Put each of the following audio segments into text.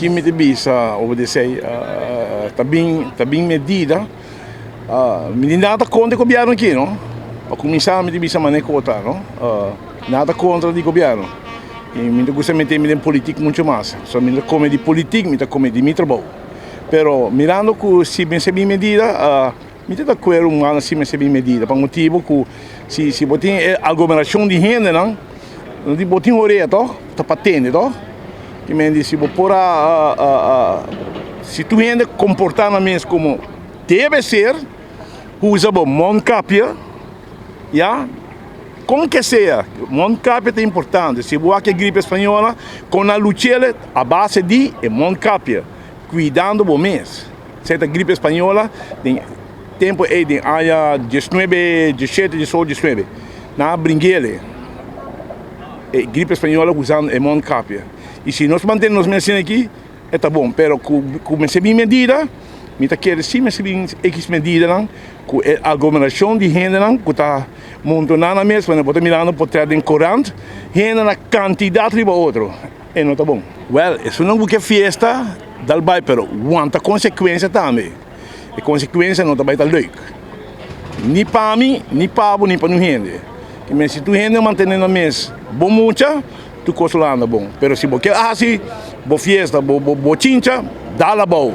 aqui me bisa obedecer também medida me nada contra o governo aqui, não? Para começar me bisa maneira contra, não? Nada contra o governo. E me gusta meter em política muito mais. Só me come de política, me come de meu trabalho. Pero mirando que se me recebi medida, me está acordo uma se me recebi medida, por motivo que se botem aglomeração de gente, não de botem orelha, tá patente, que me diz se se tu gente comportamento como deve ser, usa bom moncapia, já como que seja, moncapia é importante. Se você quer gripe espanhola, com a luchele a base de moncapia, cuidando do mês. Certa gripe espanhola tem tempo aí de área 19, 17, 18, 19, na brinquele. Gripe espanhola usando moncapia. E se nós mantemos medicina aqui, está bom. Pero com recebi medida, me está querendo sim receber X medida, com a aglomeração de gente, que está montando na mesa, quando você mirando por trás de corante, gente na quantidade de outro. E não está bom. Well, isso não é festa dal bairro, pero quanta consequência também. E consequência não está bem tão leuk. Nem para mim, nem para você, nem para ninguém. Mas se tu gente mantém na mesa, bom mucha, tu consolando bom. Pero se você assim, boa festa, boa chincha, dá-la bom.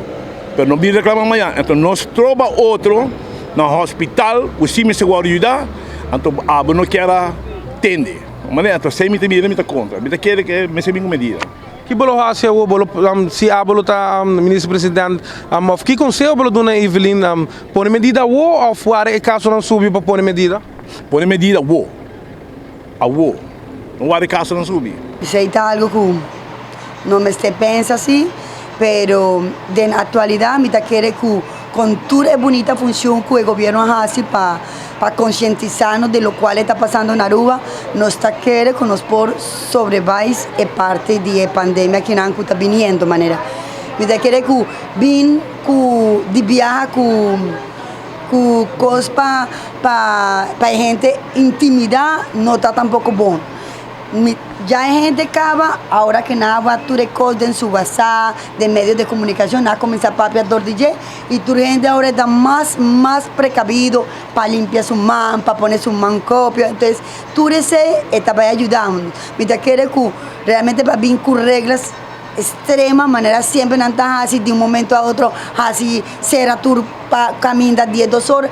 Pero não vi reclamar amanhã. Então nós troba outro no hospital, o cime se vai ajudar, então a não quer atender. Mas então sem me ter me contra, me quer que me se venha medida. Que bolo hace o bolo se a bolo tá ministro presidente of que conselho bolo dona Evelyn pone medida ou fora e caso não subir para pone medida? Pone medida não há caso não subir. Aceita algo que não me esté pensa assim, pero de na atualidade me tá querer que com toda a bonita função que o governo hace para conscientizarnos de lo cual está pasando en Aruba, nos está queriendo que nos por sobrevivir es parte de la pandemia que nos está viniendo manera. Me está queriendo que vin de viaje que cosas para gente intimidad no está tampoco bueno. Ya hay gente que ahora que nada va a tu recorte en su WhatsApp, de medios de comunicación, nada comienza a DJ y tu gente ahora está más precavido para limpiar su man, para poner su man copia. Entonces, tú está ayudando. Mientras que realmente para vir con reglas extremas, manera siempre no está así de un momento a otro, así será tu camina 10, 2 horas,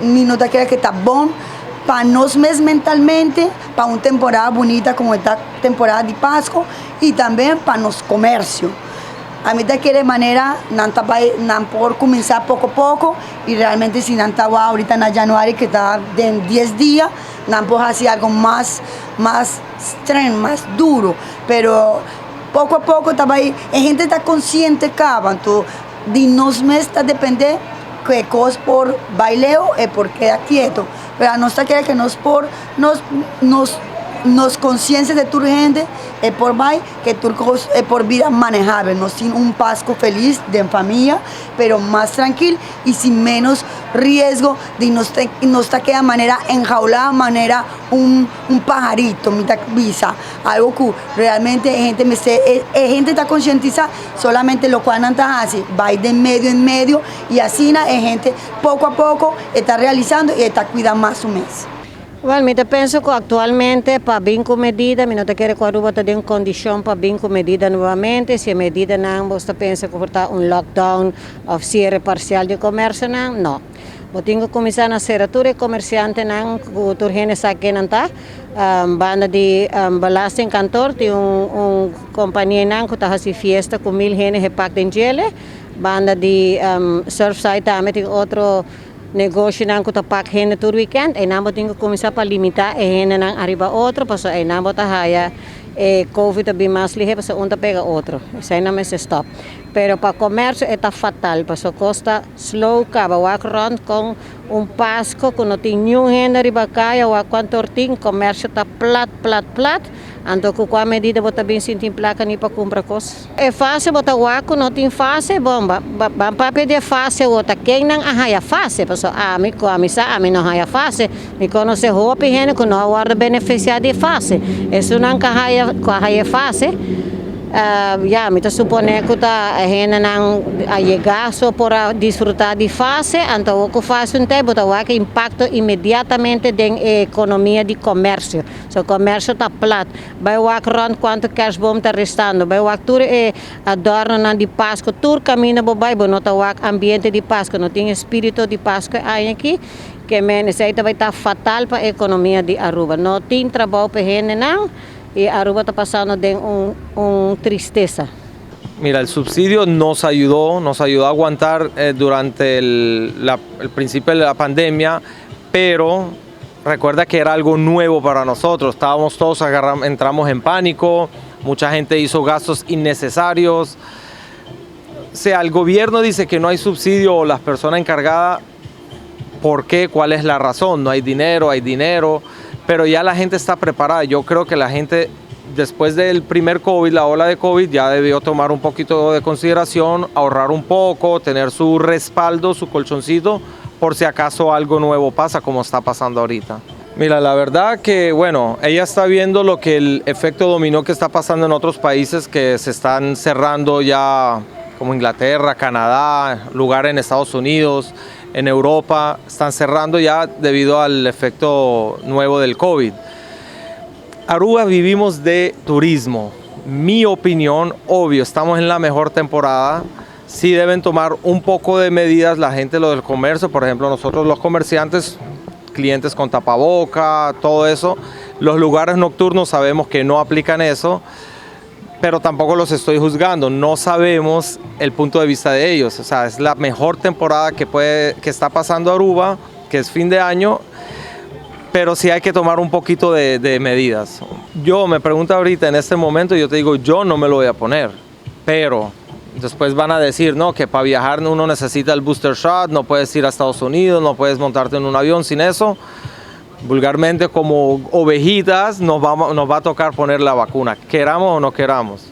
mi nota que está bon. Para nos mentalmente, para una temporada bonita como esta temporada de Pascua y también para nos comercio. A mí te quiere manera, no por comenzar poco a poco y realmente si no estaba ahorita en januario que está de 10 días, no puedo hacer algo más extremo, más duro, pero poco a poco estaba ahí, la gente está consciente que entonces de nos está depende que cosas por baileo y por quedar quieto. Pero a nosotros quiere que nos conciencia de tu gente por vai que tu por vida manejable, no sin un Pascua feliz de familia, pero más tranquilo y sin menos riesgo de no estar de manera enjaulada, manera un pajarito, mitad visa, algo que realmente gente está concientizada, solamente lo cual no hace, va de medio en medio y así la gente poco a poco está realizando y está cuidando más su mes. Well, eu penso que atualmente para vir com medida, eu não quero que a Aruba tenha condição para vir com medida novamente. Se a medida não, você pensa que está lockdown ou cierre parcial de comércio, não. Eu tenho que começar a ser comerciante, não, que o turgene saque não está. Banda de belasting cantor, tem companhia não que está fazendo festa com 1000 gente repacta em gele. Banda de surfside também tem outro negócio nang kutapak hen tur weekend ay namo tingo começar para limitar e hen nang arriba outro paso ay namo tahaya COVID abi mas lihe paso unta pega outro sai na mes stop pero para comércio está fatal paso costa slow ka ba walk around com Pasco que não tem nenhum hen arriba kaya wa quanto ting comércio tá plat Anto com a medida bota bem sentir placa nem para comprar coisas. É fácil botar o água, não tem fácil, bomba. Papel de fácil, outra quem não arraia fácil, pessoal. Me não arraia fácil. Me conhece roupa e que não guarda beneficiar de fácil. Isso não arraia fácil. ya, me supone que está gente a llegar só para disfrutar de fase, então o que faz um tempo que impacta imediatamente na economia de comércio. So, o comércio está plato. Vai o rond quanto cash bomb está restando. Vai o tur adorno de Páscoa, tur caminha bobai, não está o ambiente de Páscoa, não tem espírito de Páscoa aí aqui. Que isso vai estar fatal para a economia de Aruba. Não tem trabalho para gente não. Y Aruba está pasando de una tristeza. Mira, el subsidio nos ayudó a aguantar durante el principio de la pandemia, pero recuerda que era algo nuevo para nosotros. Estábamos todos entramos en pánico, mucha gente hizo gastos innecesarios. O sea, el gobierno dice que no hay subsidio o las personas encargadas, ¿por qué? ¿Cuál es la razón? No hay dinero. Pero ya la gente está preparada. Yo creo que la gente, después del primer COVID, la ola de COVID, ya debió tomar un poquito de consideración, ahorrar un poco, tener su respaldo, su colchoncito, por si acaso algo nuevo pasa, como está pasando ahorita. Mira, la verdad que, bueno, ella está viendo lo que el efecto dominó que está pasando en otros países que se están cerrando ya, como Inglaterra, Canadá, lugares en Estados Unidos, en Europa, están cerrando ya debido al efecto nuevo del COVID. Aruba vivimos de turismo. Mi opinión, obvio, estamos en la mejor temporada. Sí deben tomar un poco de medidas la gente, lo del comercio, por ejemplo, nosotros los comerciantes, clientes con tapaboca, todo eso. Los lugares nocturnos sabemos que no aplican eso, pero tampoco los estoy juzgando, no sabemos el punto de vista de ellos. O sea, es la mejor temporada que está pasando Aruba, que es fin de año, pero sí hay que tomar un poquito de medidas. Yo me pregunto ahorita, en este momento, yo te digo, yo no me lo voy a poner, pero después van a decir, no, que para viajar uno necesita el booster shot, no puedes ir a Estados Unidos, no puedes montarte en un avión sin eso. Vulgarmente, como ovejitas, nos va a tocar poner la vacuna, queramos o no queramos.